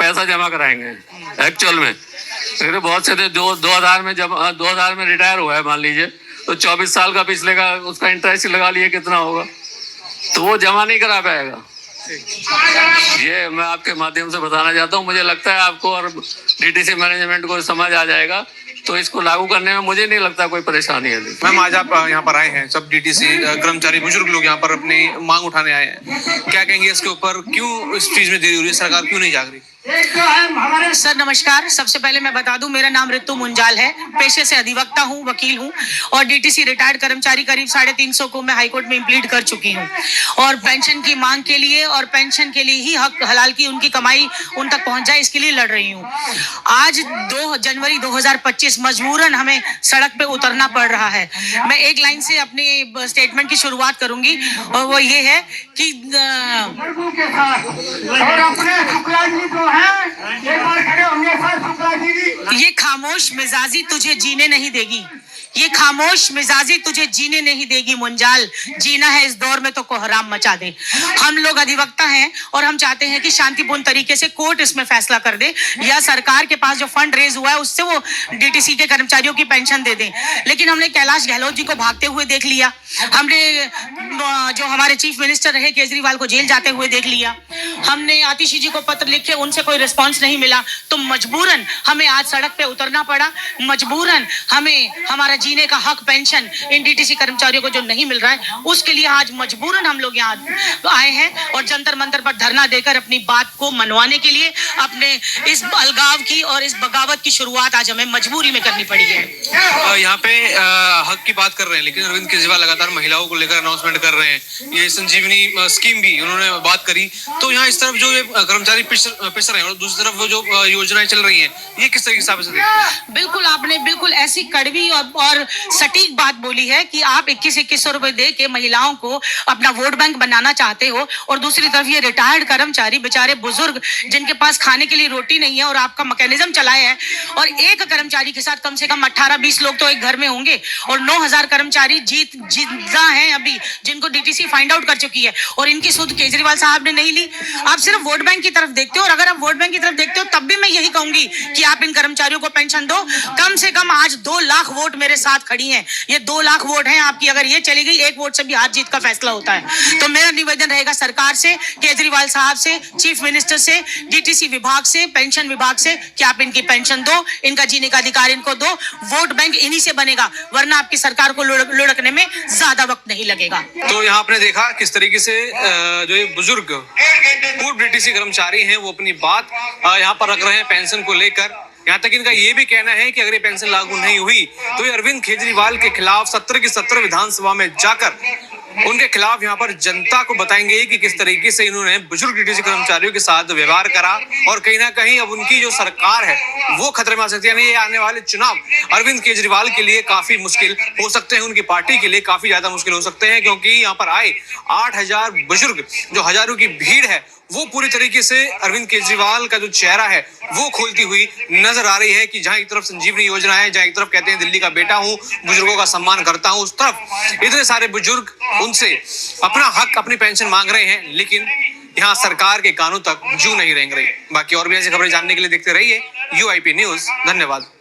पैसा जमा कराएंगे एक्चुअल में। फिर बहुत से थे 2000 में, जब 2000 में रिटायर हुआ है मान लीजिए, तो 24 साल का पिछले का उसका इंटरेस्ट लगा लिए कितना होगा, तो वो जमा नहीं करा पाएगा। ये मैं आपके माध्यम से बताना चाहता हूँ। मुझे लगता है आपको और डीटीसी मैनेजमेंट को समझ आ जाएगा, तो इसको लागू करने में मुझे नहीं लगता कोई परेशानी है। मैम, आज आप यहाँ पर आए हैं, सब डीटीसी कर्मचारी बुजुर्ग लोग यहाँ पर अपनी मांग उठाने आए हैं, क्या कहेंगे इसके ऊपर? क्यों इस चीज में देरी हो रही है? सरकार क्यों नहीं जाग रही? सर नमस्कार। सबसे पहले मैं बता दूं, मेरा नाम ऋतु मुंजाल है, पेशे से अधिवक्ता हूं, वकील हूं और डीटीसी रिटायर्ड कर्मचारी करीब 350 को मैं हाईकोर्ट में इम्प्लीड कर चुकी हूं। और पेंशन की मांग के लिए और पेंशन के लिए ही हक हलाल की उनकी कमाई उन तक पहुंच जाए, इसके लिए लड़ रही हूं। आज 2 जनवरी 2025 मजबूरन हमें सड़क पे उतरना पड़ रहा है। मैं एक लाइन से अपनी स्टेटमेंट की शुरुआत करूंगी और वो ये है कि ये खामोश मिजाजी तुझे जीने नहीं देगी, ये खामोश मिजाजी तुझे जीने नहीं देगी मुंजाल। जीना है इस दौर में तो कोहराम मचा दे। हम लोग अधिवक्ता हैं और हम चाहते हैं कि शांतिपूर्ण तरीके से कोर्ट इसमें फैसला कर दे या सरकार के पास जो फंड रेज हुआ है उससे वो डीटीसी के कर्मचारियों की पेंशन दे दें। लेकिन हमने कैलाश गहलोत जी को भागते हुए देख लिया, हमने जो हमारे चीफ मिनिस्टर रहे केजरीवाल को जेल जाते हुए देख लिया, हमने आतिशी जी को पत्र लिखे, उनसे कोई रिस्पॉन्स नहीं मिला, तो मजबूरन हमें आज सड़क पे उतरना पड़ा। मजबूरन हमें हमारा जीने का हक पेंशन इन डीटीसी कर्मचारियों को जो नहीं मिल रहा है उसके लिए आज मजबूरन हम लोग यहाँ आए हैं और जंतर मंतर पर धरना देकर अपनी बात को मनवाने के लिए अपने इस अलगाव की और इस बगावत की शुरुआत आज हमें मजबूरी में करनी पड़ी है। यहाँ पे हक की बात कर रहे हैं, लेकिन अरविंद केजरीवाल लगातार महिलाओं को लेकर अनाउंसमेंट कर रहे हैं। ये संजीवनी स्कीम भी उन्होंने बात करी, तो यहाँ इस तरफ जो कर्मचारी पिस रहे हैं और दूसरी तरफ वो जो योजनाएं चल रही हैं, ये किस तरीके से देखते हैं? बिल्कुल, आपने बिल्कुल ऐसी कड़वी और सटीक बात बोली है कि आप 2100 रुपए दे के महिलाओं को अपना वोट बैंक बनाना चाहते हो और दूसरी तरफ ये रिटायर्ड कर्मचारी बेचारे बुजुर्ग जिनके पास खाने के लिए रोटी नहीं है और आपका मैकेनिज्म चलाया है, और एक कर्मचारी के साथ कम से कम 18-20 लोग तो एक घर में होंगे और 9000 कर्मचारी जिंदा हैं अभी, जिनको डीटीसी फाइंड आउट कर चुकी है और इनकी सुध केजरीवाल साहब ने नहीं ली। आप सिर्फ वोट बैंक की तरफ देखते हो, और अगर आप वोट बैंक की तरफ देखते हो तब भी मैं यही कहूंगी कि आप इन कर्मचारियों को पेंशन दो। कम से कम आज 2 लाख वोट मेरे साथ खड़ी हैं, ये 2 लाख वोट हैं आपकी, अगर ये चली गई, एक वोट से भी हार जीत का फैसला होता है। तो मेरा निवेदन रहेगा सरकार से, केजरीवाल साहब से, चीफ मिनिस्टर से, डीटीसी विभाग से, पेंशन विभाग से कि आप इनकी पेंशन दो, इनका जीने का अधिकार इनको दो। वोट बैंक इन्हीं से बनेगा, वरना आपकी सरकार को लुढ़कने में ज्यादा वक्त नहीं लगेगा। तो यहाँ आपने देखा किस तरीके से जो ये बुजुर्ग पूर्व डीटीसी कर्मचारी हैं वो अपनी बात यहाँ पर रख रहे हैं पेंशन को लेकर। यहाँ तक इनका ये भी कहना है कि अगर ये पेंशन लागू नहीं हुई तो ये अरविंद केजरीवाल के खिलाफ 70 की 70 विधानसभा में जाकर उनके खिलाफ यहाँ पर जनता को बताएंगे कि किस तरीके से इन्होंने बुजुर्ग डीटीसी कर्मचारियों के साथ व्यवहार करा, और कहीं ना कहीं अब उनकी जो सरकार है वो खतरे में आ सकती है। यानी ये आने वाले चुनाव अरविंद केजरीवाल के लिए काफी मुश्किल हो सकते हैं, उनकी पार्टी के लिए काफी ज्यादा मुश्किल हो सकते हैं, क्योंकि यहाँ पर आए 8000 बुजुर्ग, जो हजारों की भीड़ है, वो पूरी तरीके से अरविंद केजरीवाल का जो चेहरा है वो खोलती हुई नजर आ रही है कि जहां एक तरफ संजीवनी योजना है, जहां एक तरफ कहते हैं दिल्ली का बेटा हूं, बुजुर्गों का सम्मान करता हूं, उस तरफ इतने सारे बुजुर्ग उनसे अपना हक, अपनी पेंशन मांग रहे हैं, लेकिन यहाँ सरकार के कानों तक जू नहीं रेंग रही। बाकी और भी ऐसी खबरें जानने के लिए देखते रहिए UIP न्यूज। धन्यवाद।